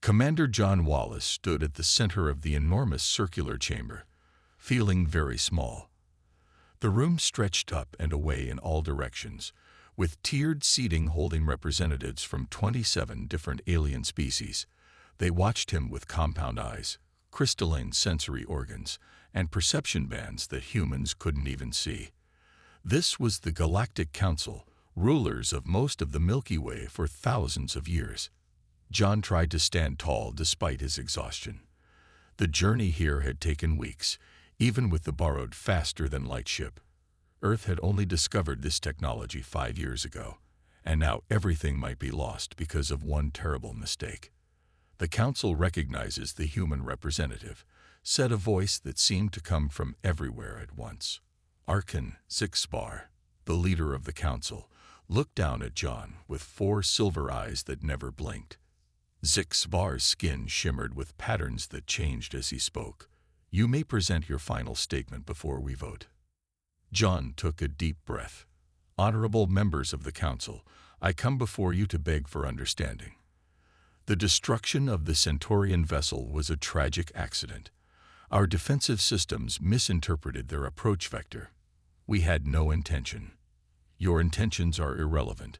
Commander John Wallace stood at the center of the enormous circular chamber, feeling very small. The room stretched up and away in all directions, with tiered seating holding representatives from 27 different alien species. They watched him with compound eyes, crystalline sensory organs, and perception bands that humans couldn't even see. This was the Galactic Council, rulers of most of the Milky Way for thousands of years. John tried to stand tall despite his exhaustion. The journey here had taken weeks, even with the borrowed faster-than-light ship. Earth had only discovered this technology 5 years ago, and now everything might be lost because of one terrible mistake. The Council recognizes the human representative, said a voice that seemed to come from everywhere at once. Archon Zixbar, the leader of the Council, looked down at John with 4 silver eyes that never blinked. Zixbar's skin shimmered with patterns that changed as he spoke. You may present your final statement before we vote. John took a deep breath. Honorable members of the Council, I come before you to beg for understanding. The destruction of the Centaurian vessel was a tragic accident. Our defensive systems misinterpreted their approach vector. We had no intention. Your intentions are irrelevant,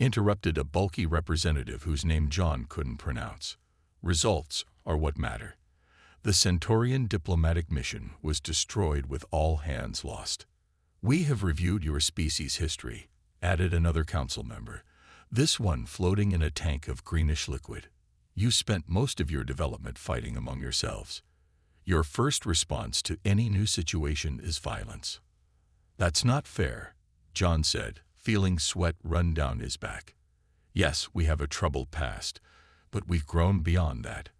interrupted a bulky representative whose name John couldn't pronounce. Results are what matter. The Centaurian diplomatic mission was destroyed with all hands lost. We have reviewed your species' history, added another council member, this one floating in a tank of greenish liquid. You spent most of your development fighting among yourselves. Your first response to any new situation is violence. That's not fair, John said, feeling sweat run down his back. Yes, we have a troubled past, but we've grown beyond that.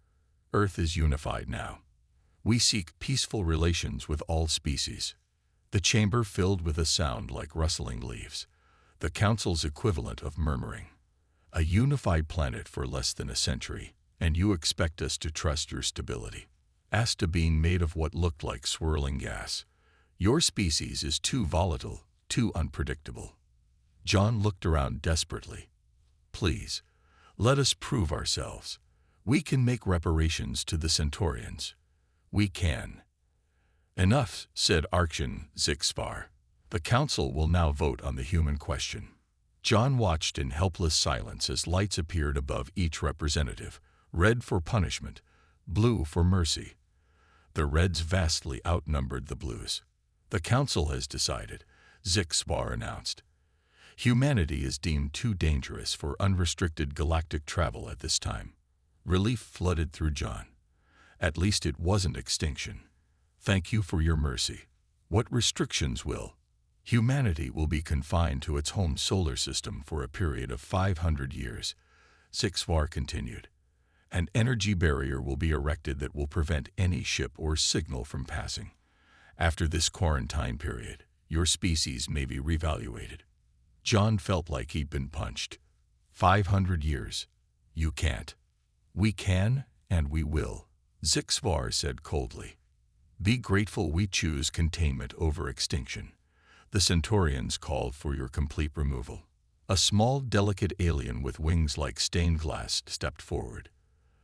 Earth is unified now. We seek peaceful relations with all species. The chamber filled with a sound like rustling leaves, the Council's equivalent of murmuring. A unified planet for less than a century, and you expect us to trust your stability. Asked a being made of what looked like swirling gas. Your species is too volatile, too unpredictable. John looked around desperately. Please, let us prove ourselves. We can make reparations to the Centaurians. We can. Enough, said Archon Zixbar. The Council will now vote on the human question. John watched in helpless silence as lights appeared above each representative, red for punishment, blue for mercy. The reds vastly outnumbered the blues. The Council has decided, Zixbar announced. Humanity is deemed too dangerous for unrestricted galactic travel at this time. Relief flooded through John. At least it wasn't extinction. Thank you for your mercy. What restrictions will? Humanity will be confined to its home solar system for a period of 500 years, Zixbar continued. An energy barrier will be erected that will prevent any ship or signal from passing. After this quarantine period, your species may be reevaluated. John felt like he'd been punched. 500 years. You can't. We can, and we will, Zixbar said coldly. Be grateful we choose containment over extinction. The Centaurians called for your complete removal. A small, delicate alien with wings like stained glass stepped forward.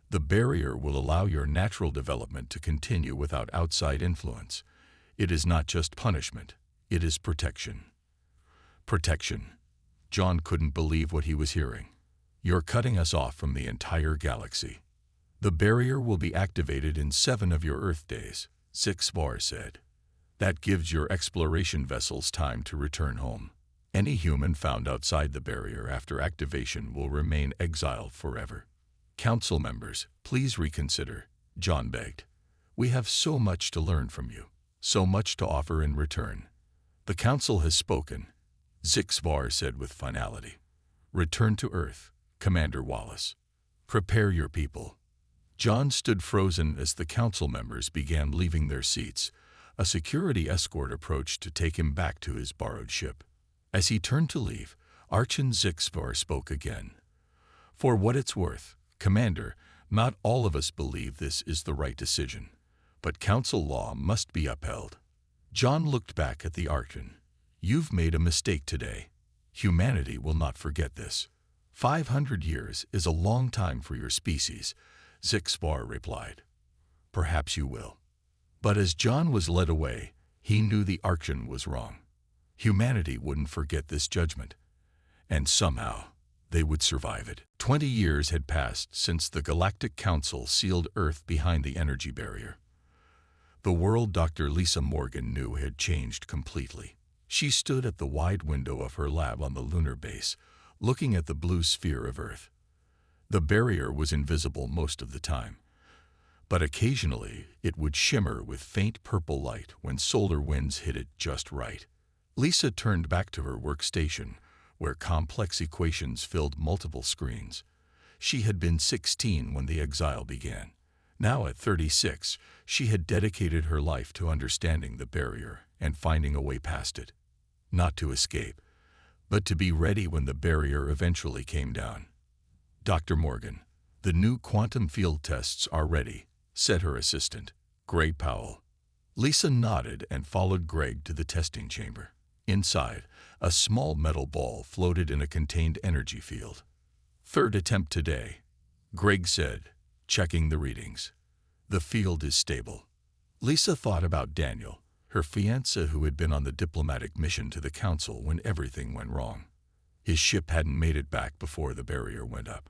The barrier will allow your natural development to continue without outside influence. It is not just punishment, it is protection. Protection. John couldn't believe what he was hearing. You're cutting us off from the entire galaxy. The barrier will be activated in 7 of your Earth days, Zixbar said. That gives your exploration vessels time to return home. Any human found outside the barrier after activation will remain exiled forever. Council members, please reconsider, John begged. We have so much to learn from you, so much to offer in return. The Council has spoken, Zixbar said with finality. Return to Earth, Commander Wallace. Prepare your people. John stood frozen as the Council members began leaving their seats. A security escort approached to take him back to his borrowed ship. As he turned to leave, Archon Zixbar spoke again. For what it's worth, Commander, not all of us believe this is the right decision, but Council law must be upheld. John looked back at the Archon. You've made a mistake today. Humanity will not forget this. 500 years is a long time for your species, Zixbar replied. Perhaps you will. But as John was led away, he knew the Archon was wrong. Humanity wouldn't forget this judgment. And somehow, they would survive it. 20 years had passed since the Galactic Council sealed Earth behind the energy barrier. The world Dr. Lisa Morgan knew had changed completely. She stood at the wide window of her lab on the lunar base, looking at the blue sphere of Earth. The barrier was invisible most of the time, but occasionally it would shimmer with faint purple light when solar winds hit it just right. Lisa turned back to her workstation, where complex equations filled multiple screens. She had been 16 when the exile began. Now at 36, she had dedicated her life to understanding the barrier and finding a way past it. Not to escape, but to be ready when the barrier eventually came down. Dr. Morgan, the new quantum field tests are ready, said her assistant, Greg Powell. Lisa nodded and followed Greg to the testing chamber. Inside, a small metal ball floated in a contained energy field. Third attempt today, Greg said, checking the readings. The field is stable. Lisa thought about Daniel, her fiancé who had been on the diplomatic mission to the council when everything went wrong. His ship hadn't made it back before the barrier went up.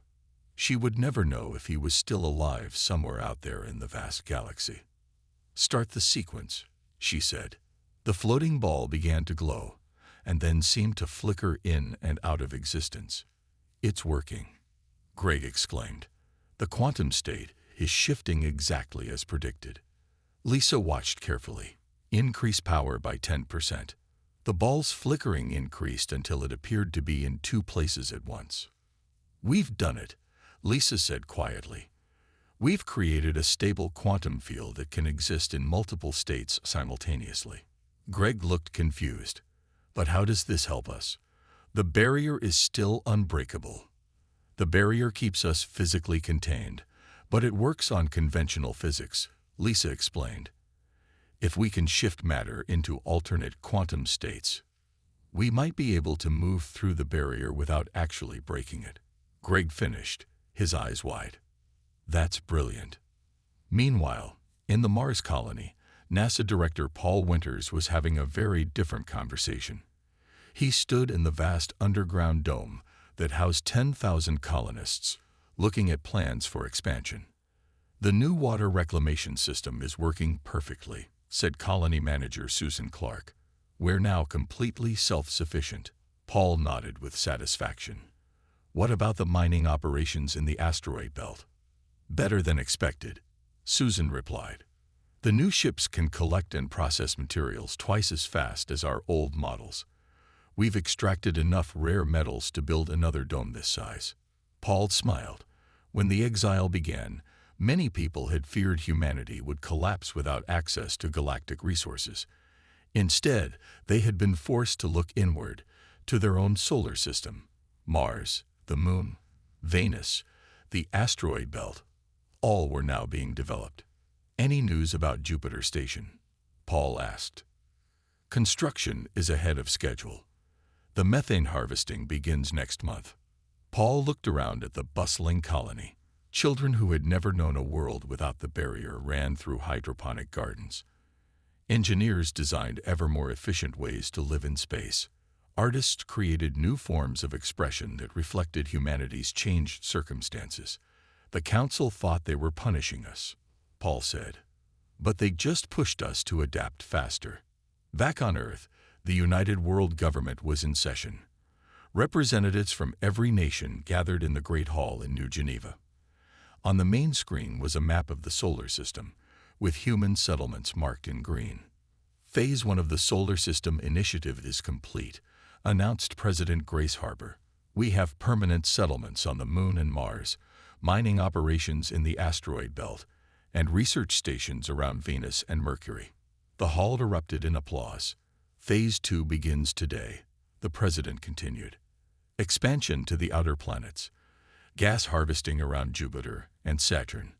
She would never know if he was still alive somewhere out there in the vast galaxy. Start the sequence, she said. The floating ball began to glow, and then seemed to flicker in and out of existence. It's working, Greg exclaimed. The quantum state is shifting exactly as predicted. Lisa watched carefully. Increase power by 10%. The ball's flickering increased until it appeared to be in two places at once. We've done it, Lisa said quietly. We've created a stable quantum field that can exist in multiple states simultaneously. Greg looked confused. But how does this help us? The barrier is still unbreakable. The barrier keeps us physically contained, but it works on conventional physics, Lisa explained. If we can shift matter into alternate quantum states, we might be able to move through the barrier without actually breaking it. Greg finished, his eyes wide. That's brilliant. Meanwhile, in the Mars colony, NASA Director Paul Winters was having a very different conversation. He stood in the vast underground dome that housed 10,000 colonists, looking at plans for expansion. The new water reclamation system is working perfectly, said colony manager Susan Clark. We're now completely self-sufficient. Paul nodded with satisfaction. What about the mining operations in the asteroid belt? Better than expected, Susan replied. The new ships can collect and process materials twice as fast as our old models. We've extracted enough rare metals to build another dome this size. Paul smiled. When the exile began, many people had feared humanity would collapse without access to galactic resources. Instead, they had been forced to look inward, to their own solar system. Mars, the Moon, Venus, the asteroid belt, all were now being developed. Any news about Jupiter Station? Paul asked. Construction is ahead of schedule. The methane harvesting begins next month. Paul looked around at the bustling colony. Children who had never known a world without the barrier ran through hydroponic gardens. Engineers designed ever more efficient ways to live in space. Artists created new forms of expression that reflected humanity's changed circumstances. The council thought they were punishing us, Paul said. But they just pushed us to adapt faster. Back on Earth, the United World Government was in session. Representatives from every nation gathered in the Great Hall in New Geneva. On the main screen was a map of the solar system, with human settlements marked in green. Phase 1 of the Solar System Initiative is complete, announced President Grace Harbor. We have permanent settlements on the Moon and Mars, mining operations in the asteroid belt, and research stations around Venus and Mercury. The hall erupted in applause. Phase 2 begins today, the president continued. Expansion to the outer planets, gas harvesting around Jupiter and Saturn,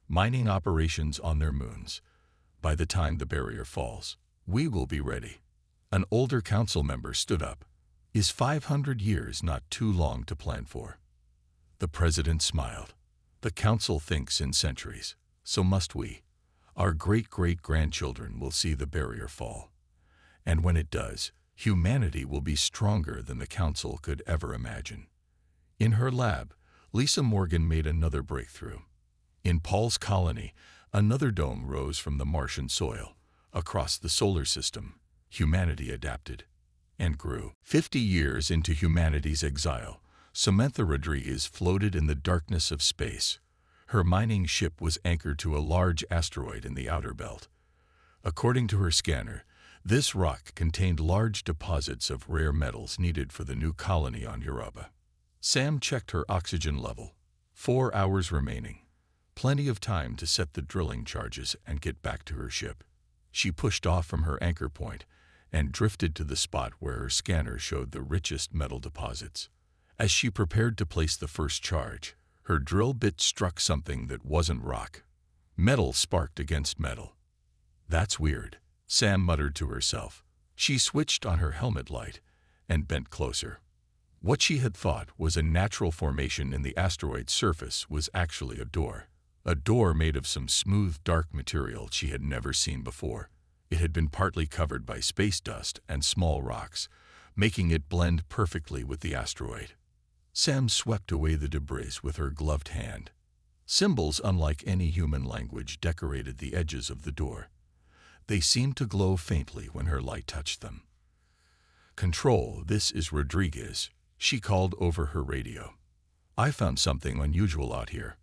mining operations on their moons. By the time the barrier falls, we will be ready. An older council member stood up. Is 500 years not too long to plan for? The president smiled. The Council thinks in centuries, so must we. Our great-great-grandchildren will see the barrier fall. And when it does, humanity will be stronger than the Council could ever imagine. In her lab, Lisa Morgan made another breakthrough. In Paul's colony, another dome rose from the Martian soil. Across the solar system, humanity adapted and grew. 50 years into humanity's exile, Samantha Rodriguez floated in the darkness of space. Her mining ship was anchored to a large asteroid in the outer belt. According to her scanner, this rock contained large deposits of rare metals needed for the new colony on Europa. Sam checked her oxygen level. 4 hours remaining. Plenty of time to set the drilling charges and get back to her ship. She pushed off from her anchor point and drifted to the spot where her scanner showed the richest metal deposits. As she prepared to place the first charge, her drill bit struck something that wasn't rock. Metal sparked against metal. "That's weird," Sam muttered to herself. She switched on her helmet light and bent closer. What she had thought was a natural formation in the asteroid's surface was actually a door. A door made of some smooth, dark material she had never seen before. It had been partly covered by space dust and small rocks, making it blend perfectly with the asteroid. Sam swept away the debris with her gloved hand. Symbols unlike any human language decorated the edges of the door. They seemed to glow faintly when her light touched them. "Control, this is Rodriguez," she called over her radio. "I found something unusual out here.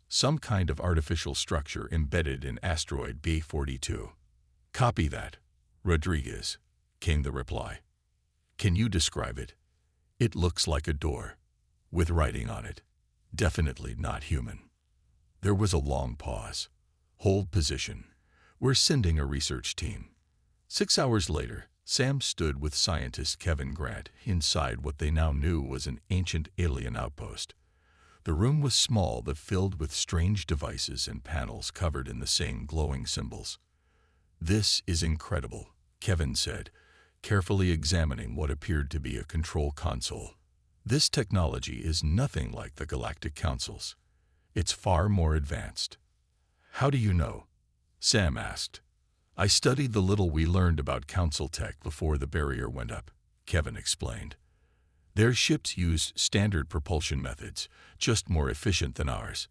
Some kind of artificial structure embedded in asteroid B42. "Copy that, Rodriguez," came the reply. "Can you describe it?" "It looks like a door, with writing on it. Definitely not human." There was a long pause. "Hold position. We're sending a research team." 6 hours later, Sam stood with scientist Kevin Grant inside what they now knew was an ancient alien outpost. The room was small but filled with strange devices and panels covered in the same glowing symbols. "This is incredible," Kevin said, carefully examining what appeared to be a control console. "This technology is nothing like the Galactic Council's. It's far more advanced." "How do you know?" Sam asked. "I studied the little we learned about Council tech before the barrier went up," Kevin explained. "Their ships used standard propulsion methods, just more efficient than ours.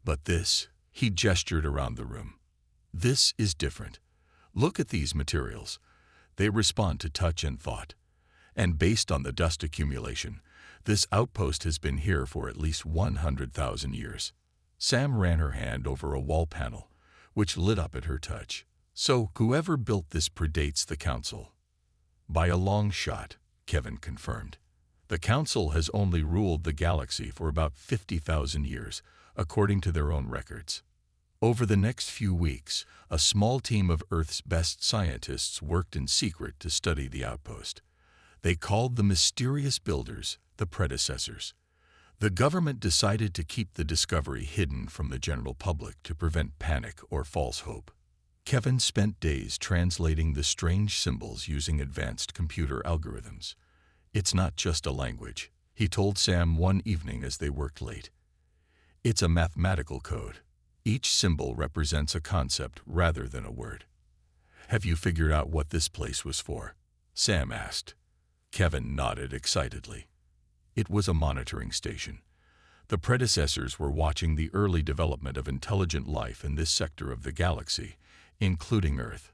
But this," he gestured around the room, "this is different. Look at these materials. They respond to touch and thought. And based on the dust accumulation, this outpost has been here for at least 100,000 years." Sam ran her hand over a wall panel, which lit up at her touch. "So whoever built this predates the Council." "By a long shot," Kevin confirmed. "The Council has only ruled the galaxy for about 50,000 years, according to their own records." Over the next few weeks, a small team of Earth's best scientists worked in secret to study the outpost. They called the mysterious builders the predecessors. The government decided to keep the discovery hidden from the general public to prevent panic or false hope. Kevin spent days translating the strange symbols using advanced computer algorithms. "It's not just a language," he told Sam one evening as they worked late. "It's a mathematical code. Each symbol represents a concept rather than a word." "Have you figured out what this place was for?" Sam asked. Kevin nodded excitedly. It was a monitoring station. The predecessors were watching the early development of intelligent life in this sector of the galaxy, including Earth.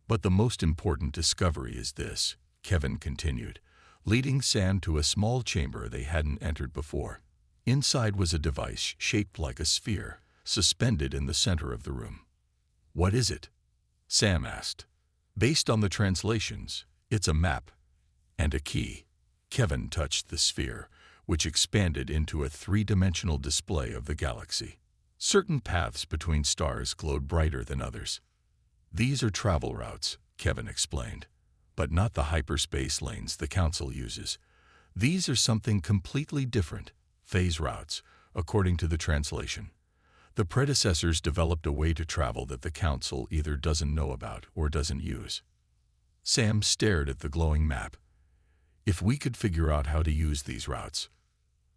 "But the most important discovery is this," Kevin continued, leading Sam to a small chamber they hadn't entered before. Inside was a device shaped like a sphere, suspended in the center of the room. "What is it?" Sam asked. "Based on the translations, it's a map and a key." Kevin touched the sphere, which expanded into a three-dimensional display of the galaxy. Certain paths between stars glowed brighter than others. "These are travel routes," Kevin explained, "but not the hyperspace lanes the Council uses. These are something completely different, phase routes, according to the translation. The predecessors developed a way to travel that the Council either doesn't know about or doesn't use." Sam stared at the glowing map. "If we could figure out how to use these routes,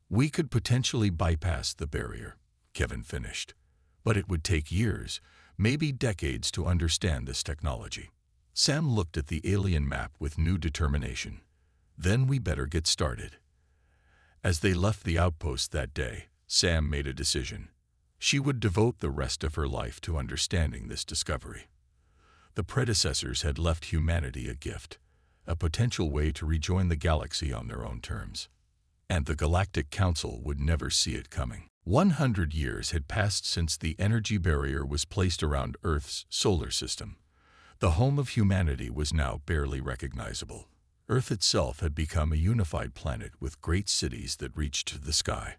we could potentially bypass the barrier," Kevin finished. But it would take years, maybe decades, to understand this technology. Sam looked at the alien map with new determination. Then we better get started. As they left the outpost that day, Sam made a decision. She would devote the rest of her life to understanding this discovery. The predecessors had left humanity a gift, a potential way to rejoin the galaxy on their own terms. And the Galactic Council would never see it coming. 100 years had passed since the energy barrier was placed around Earth's solar system. The home of humanity was now barely recognizable. Earth itself had become a unified planet with great cities that reached to the sky.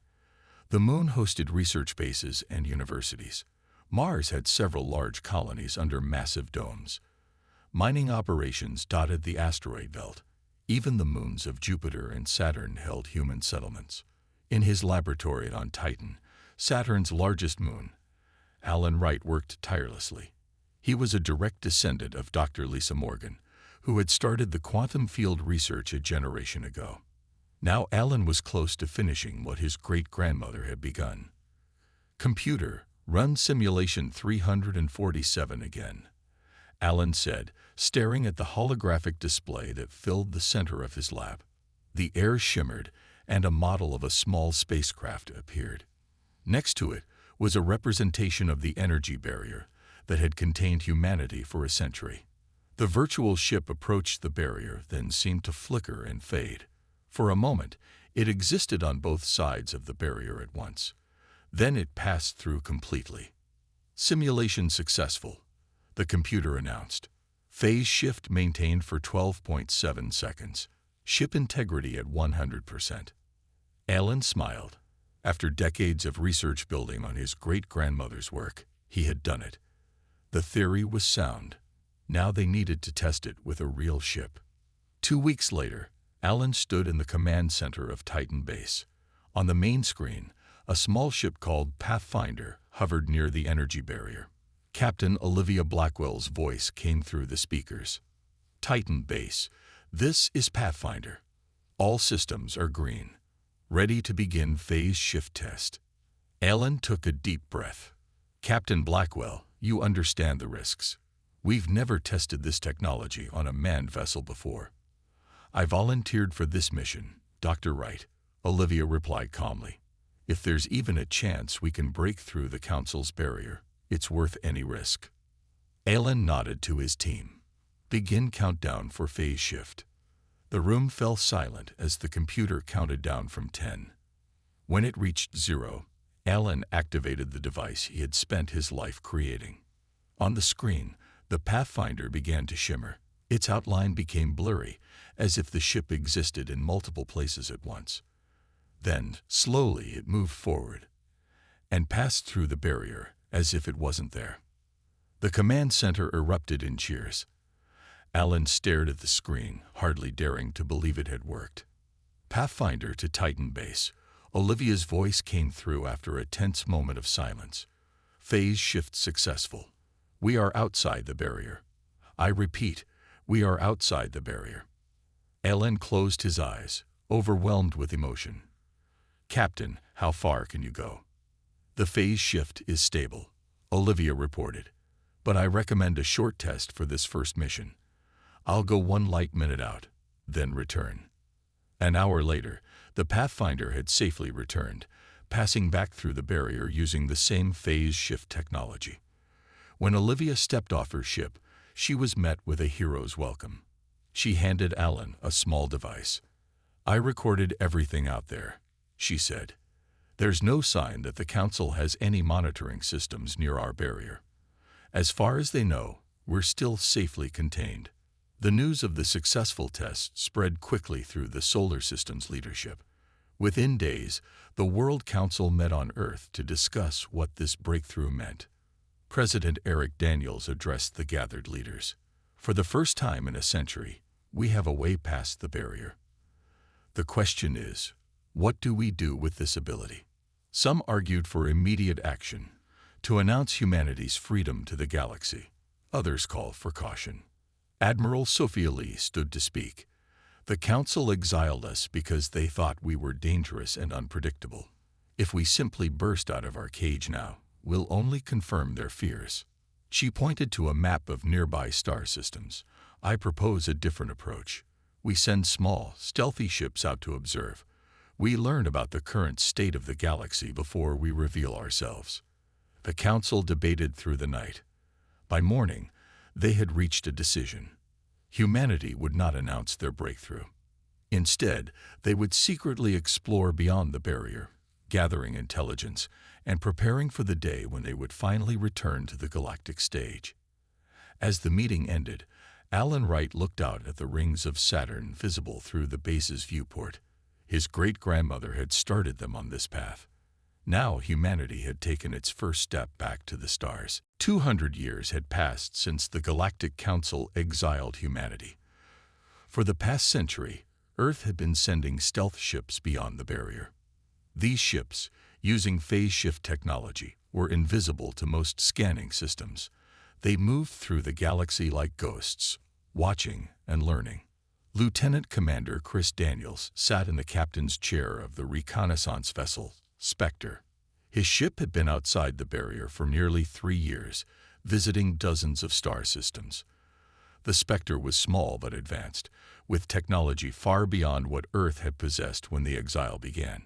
The Moon hosted research bases and universities. Mars had several large colonies under massive domes. Mining operations dotted the asteroid belt. Even the moons of Jupiter and Saturn held human settlements. In his laboratory on Titan, Saturn's largest moon, Alan Wright worked tirelessly. He was a direct descendant of Dr. Lisa Morgan, who had started the quantum field research a generation ago. Now Alan was close to finishing what his great-grandmother had begun. "Computer, run simulation 347 again," Alan said, staring at the holographic display that filled the center of his lab. The air shimmered, and a model of a small spacecraft appeared. Next to it was a representation of the energy barrier that had contained humanity for a century. The virtual ship approached the barrier, then seemed to flicker and fade. For a moment, it existed on both sides of the barrier at once. Then it passed through completely. "Simulation successful," the computer announced. "Phase shift maintained for 12.7 seconds. Ship integrity at 100%. Alan smiled. After decades of research building on his great-grandmother's work, he had done it. The theory was sound. Now they needed to test it with a real ship. 2 weeks later, Alan stood in the command center of Titan Base. On the main screen, a small ship called Pathfinder hovered near the energy barrier. Captain Olivia Blackwell's voice came through the speakers. "Titan Base, this is Pathfinder. All systems are green. Ready to begin phase shift test." Alan took a deep breath. "Captain Blackwell, you understand the risks. We've never tested this technology on a manned vessel before." "I volunteered for this mission, Dr. Wright," Olivia replied calmly. "If there's even a chance we can break through the Council's barrier, it's worth any risk." Alan nodded to his team. "Begin countdown for phase shift." The room fell silent as the computer counted down from 10. When it reached 0, Alan activated the device he had spent his life creating. On the screen, the Pathfinder began to shimmer. Its outline became blurry, as if the ship existed in multiple places at once. Then, slowly, it moved forward and passed through the barrier as if it wasn't there. The command center erupted in cheers. Alan stared at the screen, hardly daring to believe it had worked. "Pathfinder to Titan Base." Olivia's voice came through after a tense moment of silence. "Phase shift successful. We are outside the barrier. I repeat, we are outside the barrier." Alan closed his eyes, overwhelmed with emotion. "Captain, how far can you go?" "The phase shift is stable," Olivia reported. "But I recommend a short test for this first mission. I'll go 1 light minute out, then return." An hour later, the Pathfinder had safely returned, passing back through the barrier using the same phase shift technology. When Olivia stepped off her ship, she was met with a hero's welcome. She handed Alan a small device. "I recorded everything out there," she said. "There's no sign that the Council has any monitoring systems near our barrier. As far as they know, we're still safely contained." The news of the successful test spread quickly through the solar system's leadership. Within days, the World Council met on Earth to discuss what this breakthrough meant. President Eric Daniels addressed the gathered leaders. "For the first time in a century, we have a way past the barrier. The question is, what do we do with this ability?" Some argued for immediate action, to announce humanity's freedom to the galaxy. Others called for caution. Admiral Sophia Lee stood to speak. "The Council exiled us because they thought we were dangerous and unpredictable. If we simply burst out of our cage now, we'll only confirm their fears. She pointed to a map of nearby star systems. I propose a different approach. We send small, stealthy ships out to observe. We learn about the current state of the galaxy before we reveal ourselves. The council debated through the night. By morning, they had reached a decision. Humanity would not announce their breakthrough. Instead, they would secretly explore beyond the barrier, gathering intelligence and preparing for the day when they would finally return to the galactic stage. As the meeting ended, Alan Wright looked out at the rings of Saturn visible through the base's viewport. His great-grandmother had started them on this path. Now humanity had taken its first step back to the stars. 200 years had passed since the Galactic Council exiled humanity. For the past century, Earth had been sending stealth ships beyond the barrier. These ships, using phase shift technology, were invisible to most scanning systems. They moved through the galaxy like ghosts, watching and learning. Lieutenant Commander Chris Daniels sat in the captain's chair of the reconnaissance vessel, Spectre. His ship had been outside the barrier for nearly 3 years, visiting dozens of star systems. The Spectre was small but advanced, with technology far beyond what Earth had possessed when the exile began.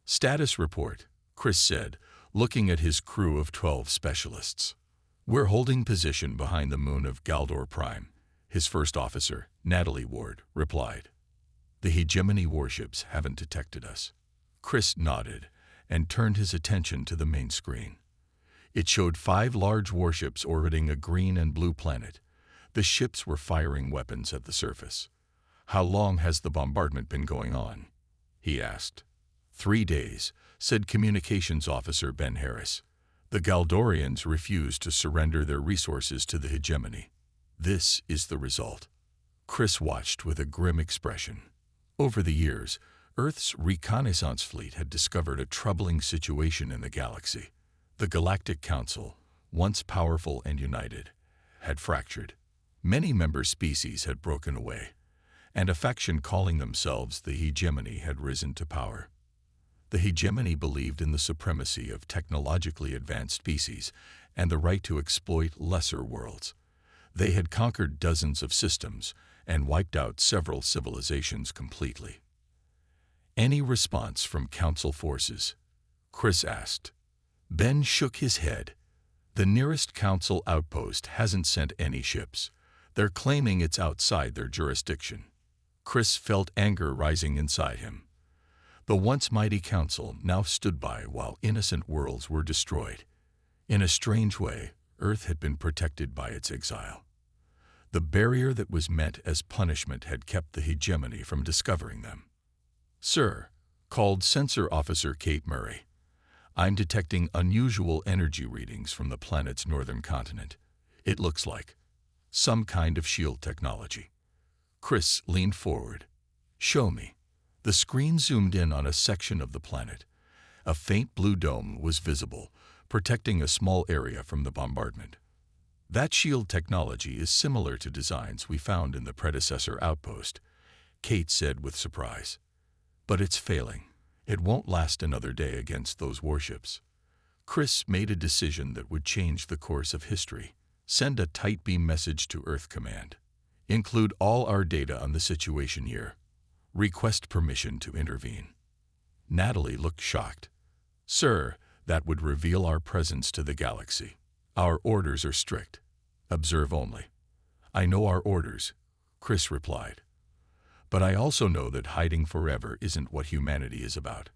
"Status report," Chris said, looking at his crew of 12 specialists. "We're holding position behind the moon of Galdor Prime," his first officer, Natalie Ward, replied. "The hegemony warships haven't detected us." Chris nodded and turned his attention to the main screen. It showed 5 large warships orbiting a green and blue planet. The ships were firing weapons at the surface. "How long has the bombardment been going on?" he asked. 3 days, said Communications Officer Ben Harris. "The Galdorians refused to surrender their resources to the hegemony. This is the result." Chris watched with a grim expression. Over the years, Earth's reconnaissance fleet had discovered a troubling situation in the galaxy. The Galactic Council, once powerful and united, had fractured. Many member species had broken away, and a faction calling themselves the hegemony had risen to power. The hegemony believed in the supremacy of technologically advanced species and the right to exploit lesser worlds. They had conquered dozens of systems and wiped out several civilizations completely. "Any response from Council forces?" Chris asked. Ben shook his head. "The nearest Council outpost hasn't sent any ships. They're claiming it's outside their jurisdiction." Chris felt anger rising inside him. The once mighty Council now stood by while innocent worlds were destroyed. In a strange way, Earth had been protected by its exile. The barrier that was meant as punishment had kept the hegemony from discovering them. "Sir," called Sensor Officer Kate Murray, "I'm detecting unusual energy readings from the planet's northern continent. It looks like some kind of shield technology." Chris leaned forward. "Show me." The screen zoomed in on a section of the planet. A faint blue dome was visible, protecting a small area from the bombardment. "That shield technology is similar to designs we found in the predecessor outpost," Kate said with surprise. "But it's failing. It won't last another day against those warships." Chris made a decision that would change the course of history. "Send a tight beam message to Earth Command. Include all our data on the situation here. Request permission to intervene." Natalie looked shocked. "Sir, that would reveal our presence to the galaxy. Our orders are strict. Observe only." "I know our orders," Chris replied. "But I also know that hiding forever isn't what humanity is about.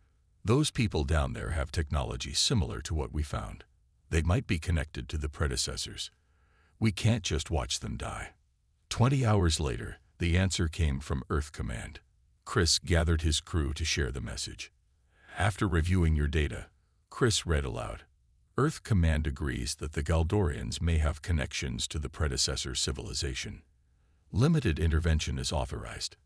Those people down there have technology similar to what we found. They might be connected to the predecessors. We can't just watch them die." 20 hours later, the answer came from Earth Command. Chris gathered his crew to share the message. "After reviewing your data," Chris read aloud, "Earth Command agrees that the Galdorians may have connections to the predecessor civilization. Limited intervention is authorized.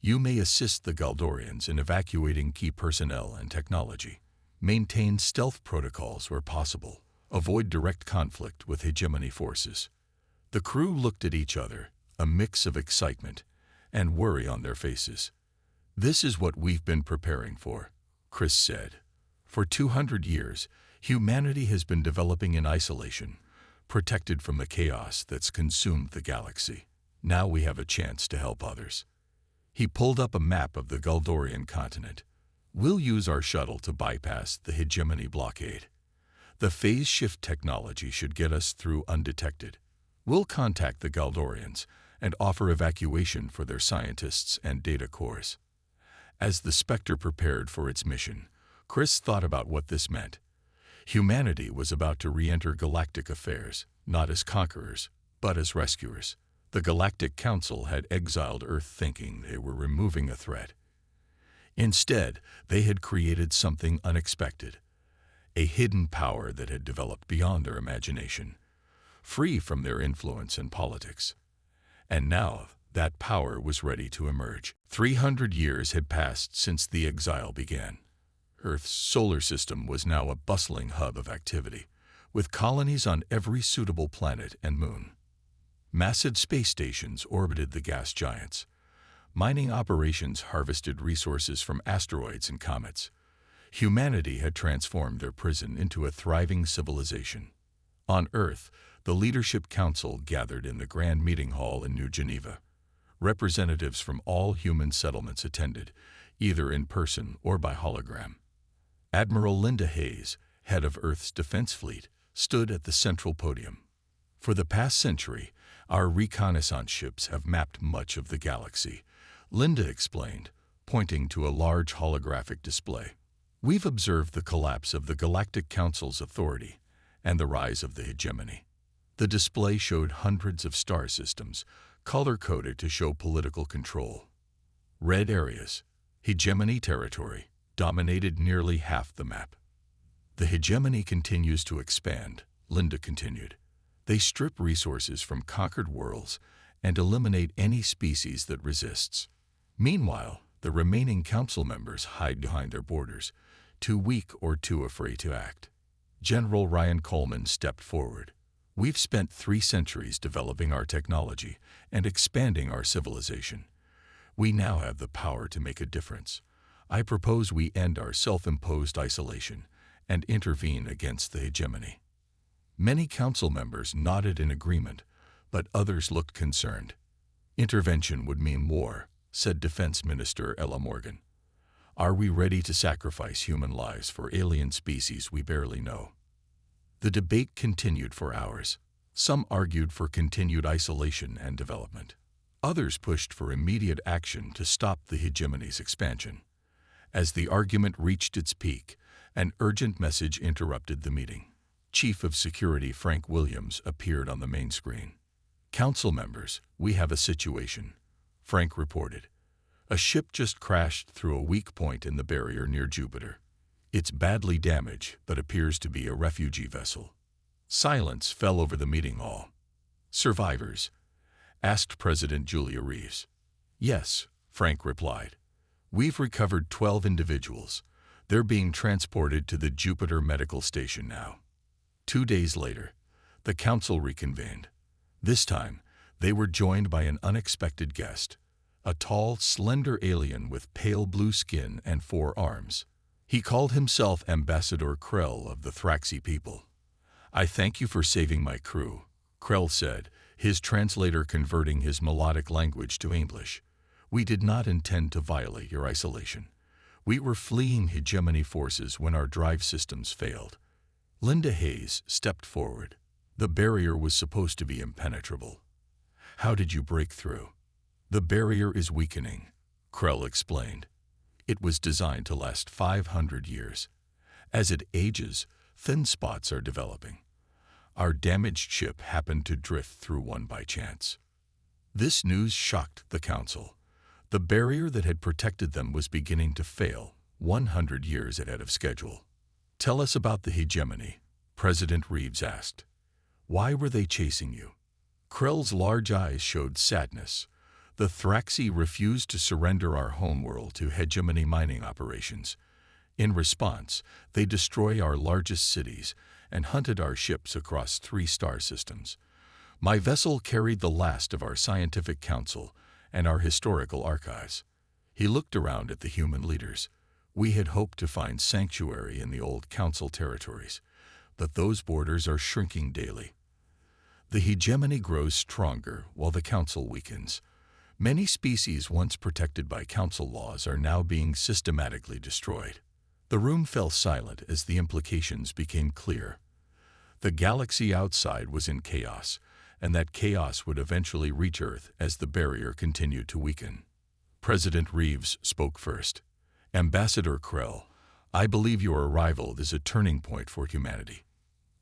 You may assist the Galdorians in evacuating key personnel and technology. Maintain stealth protocols where possible. Avoid direct conflict with hegemony forces." The crew looked at each other, a mix of excitement and worry on their faces. "This is what we've been preparing for," Chris said. For 200 years, humanity has been developing in isolation, protected from the chaos that's consumed the galaxy. Now we have a chance to help others. He pulled up a map of the Guldorian continent. We'll use our shuttle to bypass the hegemony blockade. The phase shift technology should get us through undetected. We'll contact the Guldorians and offer evacuation for their scientists and data cores. As the Spectre prepared for its mission, Chris thought about what this meant. Humanity was about to re-enter galactic affairs, not as conquerors, but as rescuers. The Galactic Council had exiled Earth thinking they were removing a threat. Instead, they had created something unexpected, a hidden power that had developed beyond their imagination, free from their influence and politics. And now, that power was ready to emerge. 300 years had passed since the exile began. Earth's solar system was now a bustling hub of activity, with colonies on every suitable planet and moon. Massive space stations orbited the gas giants. Mining operations harvested resources from asteroids and comets. Humanity had transformed their prison into a thriving civilization. On Earth, the Leadership Council gathered in the Grand Meeting Hall in New Geneva. Representatives from all human settlements attended, either in person or by hologram. Admiral Linda Hayes, head of Earth's defense fleet, stood at the central podium. For the past century, our reconnaissance ships have mapped much of the galaxy, Linda explained, pointing to a large holographic display. We've observed the collapse of the Galactic Council's authority and the rise of the hegemony. The display showed hundreds of star systems, color-coded to show political control. Red areas, hegemony territory, dominated nearly half the map. The hegemony continues to expand, Linda continued. They strip resources from conquered worlds and eliminate any species that resists. Meanwhile, the remaining council members hide behind their borders, too weak or too afraid to act. General Ryan Coleman stepped forward. We've spent 3 centuries developing our technology and expanding our civilization. We now have the power to make a difference. I propose we end our self-imposed isolation and intervene against the hegemony. Many council members nodded in agreement, but others looked concerned. Intervention would mean war, said Defense Minister Ella Morgan. Are we ready to sacrifice human lives for alien species we barely know? The debate continued for hours. Some argued for continued isolation and development. Others pushed for immediate action to stop the hegemony's expansion. As the argument reached its peak, an urgent message interrupted the meeting. Chief of Security Frank Williams appeared on the main screen. Council members, we have a situation, Frank reported. A ship just crashed through a weak point in the barrier near Jupiter. It's badly damaged, but appears to be a refugee vessel. Silence fell over the meeting hall. Survivors? Asked President Julia Reeves. Yes, Frank replied. We've recovered 12 individuals. They're being transported to the Jupiter Medical Station now. 2 days later, the council reconvened. This time, they were joined by an unexpected guest, a tall, slender alien with pale blue skin and 4 arms. He called himself Ambassador Krell of the Thraxi people. I thank you for saving my crew, Krell said, his translator converting his melodic language to English. We did not intend to violate your isolation. We were fleeing hegemony forces when our drive systems failed. Linda Hayes stepped forward. The barrier was supposed to be impenetrable. How did you break through? The barrier is weakening, Krell explained. It was designed to last 500 years. As it ages, thin spots are developing. Our damaged ship happened to drift through one by chance. This news shocked the council. The barrier that had protected them was beginning to fail, 100 years ahead of schedule. Tell us about the hegemony, President Reeves asked. Why were they chasing you? Krell's large eyes showed sadness. The Thraxi refused to surrender our homeworld to hegemony mining operations. In response, they destroyed our largest cities and hunted our ships across 3 star systems. My vessel carried the last of our scientific council and our historical archives. He looked around at the human leaders. We had hoped to find sanctuary in the old Council territories, but those borders are shrinking daily. The hegemony grows stronger while the Council weakens. Many species once protected by Council laws are now being systematically destroyed. The room fell silent as the implications became clear. The galaxy outside was in chaos, and that chaos would eventually reach Earth as the barrier continued to weaken. President Reeves spoke first. Ambassador Krell, I believe your arrival is a turning point for humanity.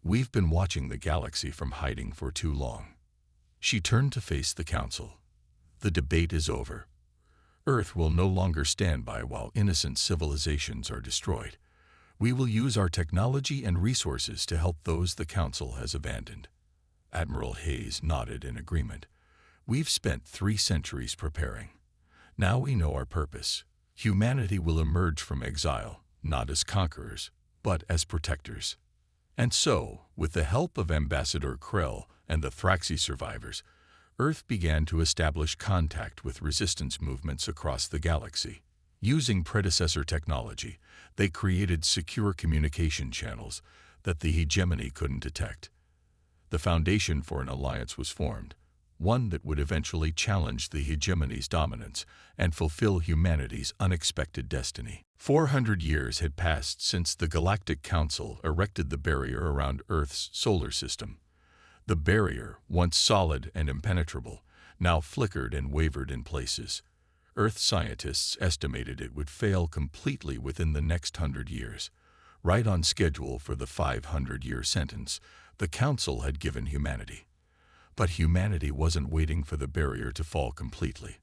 We've been watching the galaxy from hiding for too long. She turned to face the Council. The debate is over. Earth will no longer stand by while innocent civilizations are destroyed. We will use our technology and resources to help those the Council has abandoned. Admiral Hayes nodded in agreement. We've spent 3 centuries preparing. Now we know our purpose. Humanity will emerge from exile, not as conquerors, but as protectors. And so, with the help of Ambassador Krell and the Thraxi survivors, Earth began to establish contact with resistance movements across the galaxy. Using predecessor technology, they created secure communication channels that the hegemony couldn't detect. The foundation for an alliance was formed, one that would eventually challenge the hegemony's dominance and fulfill humanity's unexpected destiny. 400 years had passed since the Galactic Council erected the barrier around Earth's solar system. The barrier, once solid and impenetrable, now flickered and wavered in places. Earth scientists estimated it would fail completely within the next 100 years. Right on schedule for the 500-year sentence the Council had given humanity. But humanity wasn't waiting for the barrier to fall completely.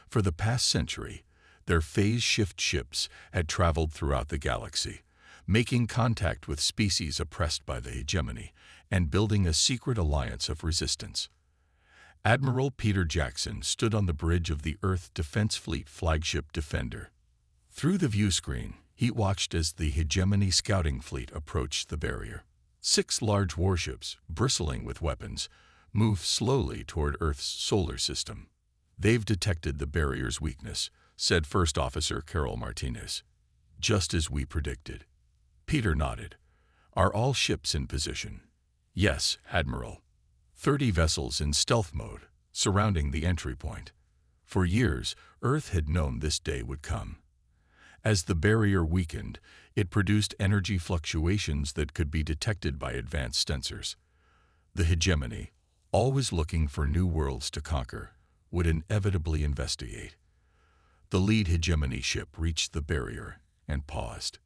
For the past century, their phase-shift ships had traveled throughout the galaxy, making contact with species oppressed by the hegemony and building a secret alliance of resistance. Admiral Peter Jackson stood on the bridge of the Earth Defense Fleet flagship Defender. Through the view screen, he watched as the hegemony scouting fleet approached the barrier. 6 large warships, bristling with weapons, moved slowly toward Earth's solar system. They've detected the barrier's weakness, said First Officer Carol Martinez. Just as we predicted. Peter nodded. Are all ships in position? Yes, Admiral. 30 vessels in stealth mode, surrounding the entry point. For years, Earth had known this day would come. As the barrier weakened, it produced energy fluctuations that could be detected by advanced sensors. The hegemony, always looking for new worlds to conquer, would inevitably investigate. The lead hegemony ship reached the barrier and paused.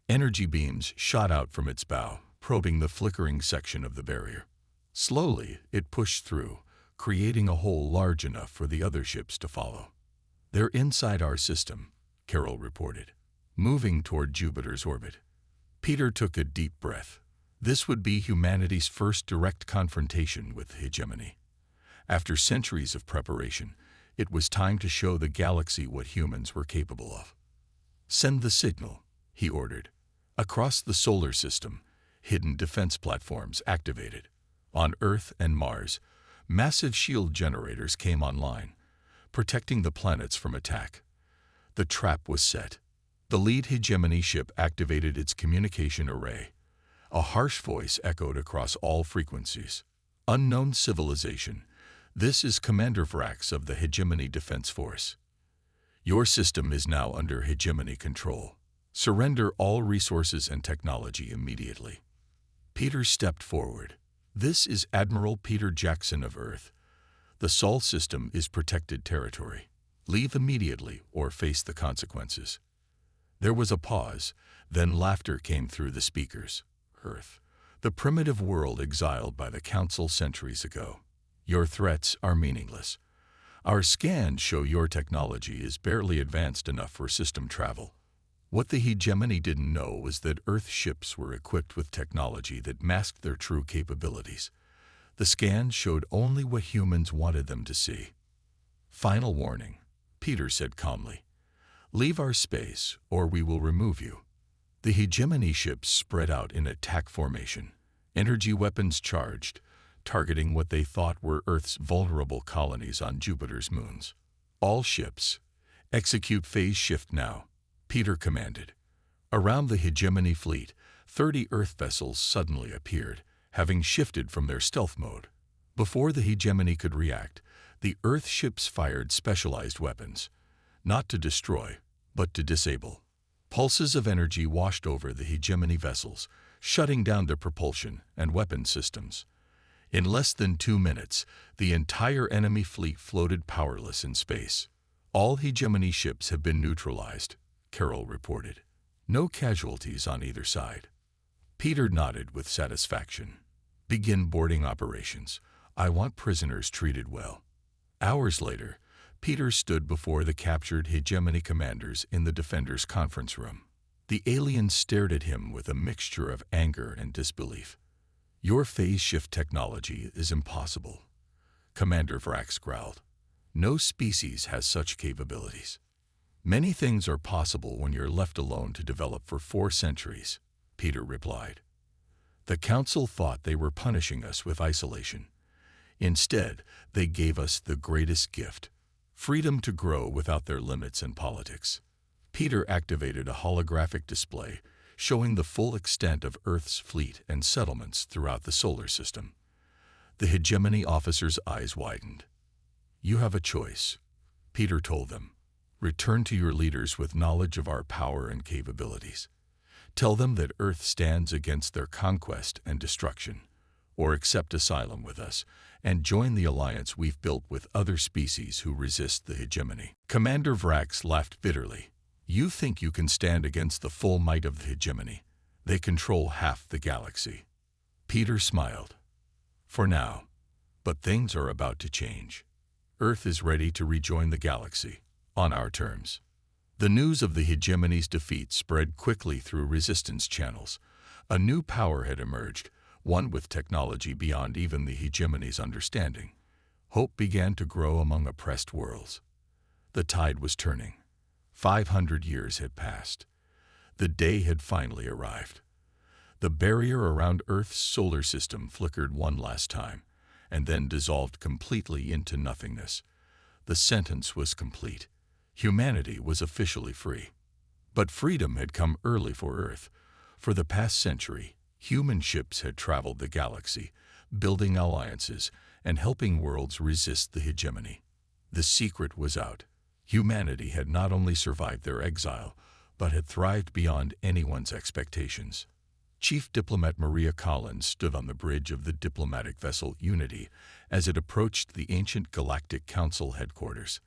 Energy beams shot out from its bow, probing the flickering section of the barrier. Slowly, it pushed through, creating a hole large enough for the other ships to follow. They're inside our system, Carol reported, moving toward Jupiter's orbit. Peter took a deep breath. This would be humanity's first direct confrontation with hegemony. After centuries of preparation, it was time to show the galaxy what humans were capable of. Send the signal, he ordered. Across the solar system, hidden defense platforms activated. On Earth and Mars, massive shield generators came online, protecting the planets from attack. The trap was set. The lead hegemony ship activated its communication array. A harsh voice echoed across all frequencies. Unknown civilization, this is Commander Vrax of the Hegemony Defense Force. Your system is now under hegemony control. Surrender all resources and technology immediately. Peter stepped forward. This is Admiral Peter Jackson of Earth. The Sol system is protected territory. Leave immediately or face the consequences. There was a pause, then laughter came through the speakers. Earth, the primitive world exiled by the Council centuries ago. Your threats are meaningless. Our scans show your technology is barely advanced enough for system travel. What the hegemony didn't know was that Earth ships were equipped with technology that masked their true capabilities. The scans showed only what humans wanted them to see. Final warning, Peter said calmly. Leave our space, or we will remove you. The hegemony ships spread out in attack formation, energy weapons charged, targeting what they thought were Earth's vulnerable colonies on Jupiter's moons. All ships, execute phase shift now. Peter commanded. Around the hegemony fleet, 30 Earth vessels suddenly appeared, having shifted from their stealth mode. Before the hegemony could react, the Earth ships fired specialized weapons, not to destroy, but to disable. Pulses of energy washed over the hegemony vessels, shutting down their propulsion and weapon systems. In less than 2 minutes, the entire enemy fleet floated powerless in space. All hegemony ships have been neutralized, Carol reported. No casualties on either side. Peter nodded with satisfaction. Begin boarding operations. I want prisoners treated well. Hours later, Peter stood before the captured hegemony commanders in the Defenders' conference room. The aliens stared at him with a mixture of anger and disbelief. Your phase shift technology is impossible, Commander Vrax growled. No species has such capabilities. Many things are possible when you're left alone to develop for 4 centuries, Peter replied. The Council thought they were punishing us with isolation. Instead, they gave us the greatest gift, freedom to grow without their limits and politics. Peter activated a holographic display showing the full extent of Earth's fleet and settlements throughout the solar system. The hegemony officer's eyes widened. You have a choice, Peter told them. Return to your leaders with knowledge of our power and capabilities. Tell them that Earth stands against their conquest and destruction, or accept asylum with us and join the alliance we've built with other species who resist the hegemony. Commander Vrax laughed bitterly. You think you can stand against the full might of the hegemony? They control half the galaxy. Peter smiled. For now. But things are about to change. Earth is ready to rejoin the galaxy, on our terms. The news of the hegemony's defeat spread quickly through resistance channels. A new power had emerged, one with technology beyond even the hegemony's understanding. Hope began to grow among oppressed worlds. The tide was turning. 500 years had passed. The day had finally arrived. The barrier around Earth's solar system flickered one last time, and then dissolved completely into nothingness. The sentence was complete. Humanity was officially free. But freedom had come early for Earth. For the past century, human ships had traveled the galaxy, building alliances and helping worlds resist the hegemony. The secret was out. Humanity had not only survived their exile, but had thrived beyond anyone's expectations. Chief Diplomat Maria Collins stood on the bridge of the diplomatic vessel Unity as it approached the ancient Galactic Council headquarters.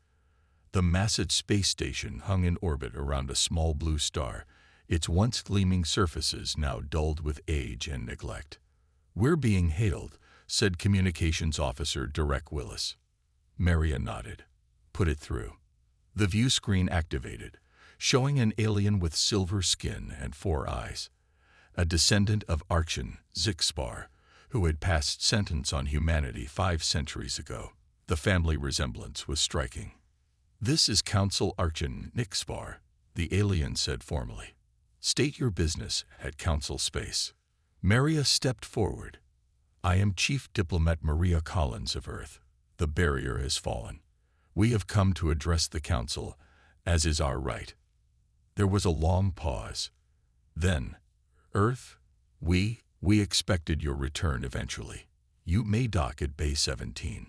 The massive space station hung in orbit around a small blue star, its once gleaming surfaces now dulled with age and neglect. We're being hailed, said Communications Officer Derek Willis. Maria nodded. Put it through. The view screen activated, showing an alien with silver skin and 4 eyes. A descendant of Archon, Zixpar, who had passed sentence on humanity 5 centuries ago. The family resemblance was striking. This is Council Archon Nixpar, the alien said formally. State your business at Council Space. Maria stepped forward. I am Chief Diplomat Maria Collins of Earth. The barrier has fallen. We have come to address the Council, as is our right. There was a long pause. Then, Earth, we expected your return eventually. You may dock at Bay 17.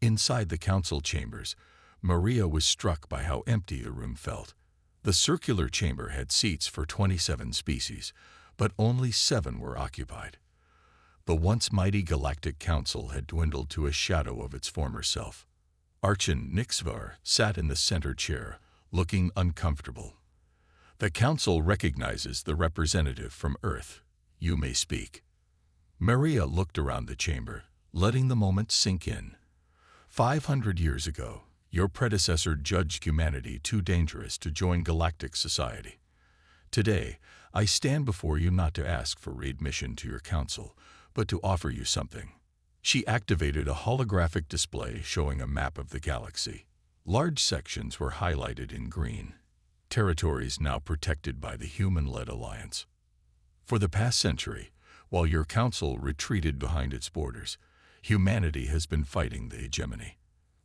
Inside the Council chambers, Maria was struck by how empty the room felt. The circular chamber had seats for 27 species, but only 7 were occupied. The once mighty Galactic Council had dwindled to a shadow of its former self. Archon Nixvar sat in the center chair, looking uncomfortable. The Council recognizes the representative from Earth. You may speak. Maria looked around the chamber, letting the moment sink in. 500 years ago, your predecessor judged humanity too dangerous to join galactic society. Today, I stand before you not to ask for readmission to your council, but to offer you something. She activated a holographic display showing a map of the galaxy. Large sections were highlighted in green, territories now protected by the human-led alliance. For the past century, while your council retreated behind its borders, humanity has been fighting the hegemony.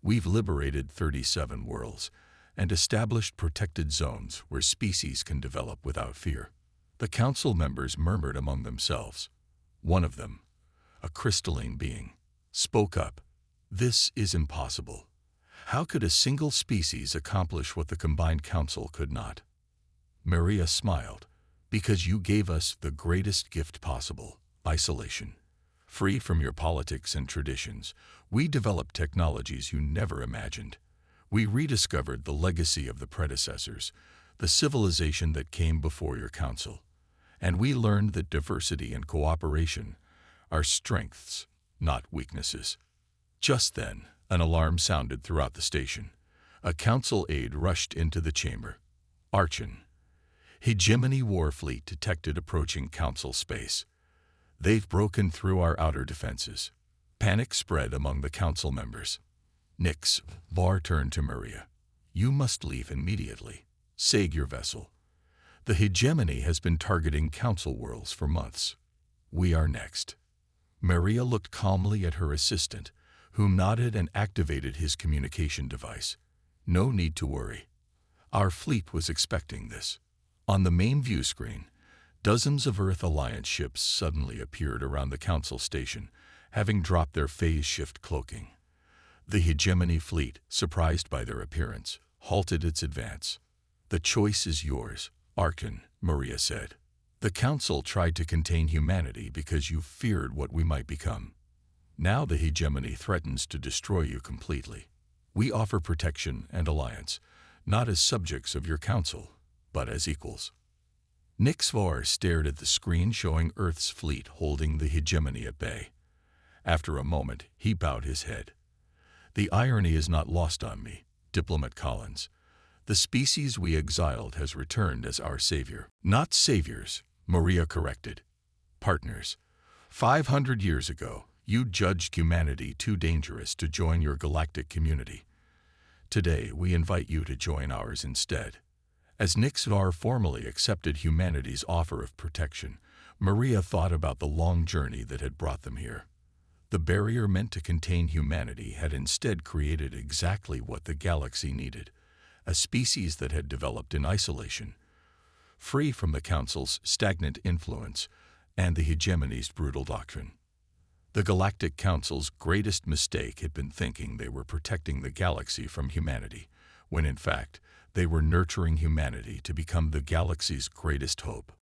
We've liberated 37 worlds, and established protected zones where species can develop without fear. The council members murmured among themselves. One of them, a crystalline being, spoke up. "This is impossible. How could a single species accomplish what the combined council could not?" Maria smiled. "Because you gave us the greatest gift possible, isolation. Free from your politics and traditions, we developed technologies you never imagined. We rediscovered the legacy of the predecessors, the civilization that came before your council. And we learned that diversity and cooperation are strengths, not weaknesses." Just then, an alarm sounded throughout the station. A council aide rushed into the chamber. "Archon, Hegemony War Fleet detected approaching council space. They've broken through our outer defenses." Panic spread among the council members. Nix Var turned to Maria. "You must leave immediately. Sag your vessel. The Hegemony has been targeting council worlds for months. We are next." Maria looked calmly at her assistant, who nodded and activated his communication device. "No need to worry. Our fleet was expecting this." On the main view screen, dozens of Earth Alliance ships suddenly appeared around the council station, having dropped their phase shift cloaking. The Hegemony fleet, surprised by their appearance, halted its advance. "The choice is yours, Archon," Maria said. "The council tried to contain humanity because you feared what we might become. Now the Hegemony threatens to destroy you completely. We offer protection and alliance, not as subjects of your council, but as equals." Nixvar stared at the screen showing Earth's fleet holding the Hegemony at bay. After a moment, he bowed his head. "The irony is not lost on me, Diplomat Collins. The species we exiled has returned as our savior." "Not saviors," Maria corrected. "Partners. 500 years ago, you judged humanity too dangerous to join your galactic community. Today, we invite you to join ours instead." As Nixvar formally accepted humanity's offer of protection, Maria thought about the long journey that had brought them here. The barrier meant to contain humanity had instead created exactly what the galaxy needed, a species that had developed in isolation, free from the Council's stagnant influence and the Hegemony's brutal doctrine. The Galactic Council's greatest mistake had been thinking they were protecting the galaxy from humanity, when in fact, they were nurturing humanity to become the galaxy's greatest hope.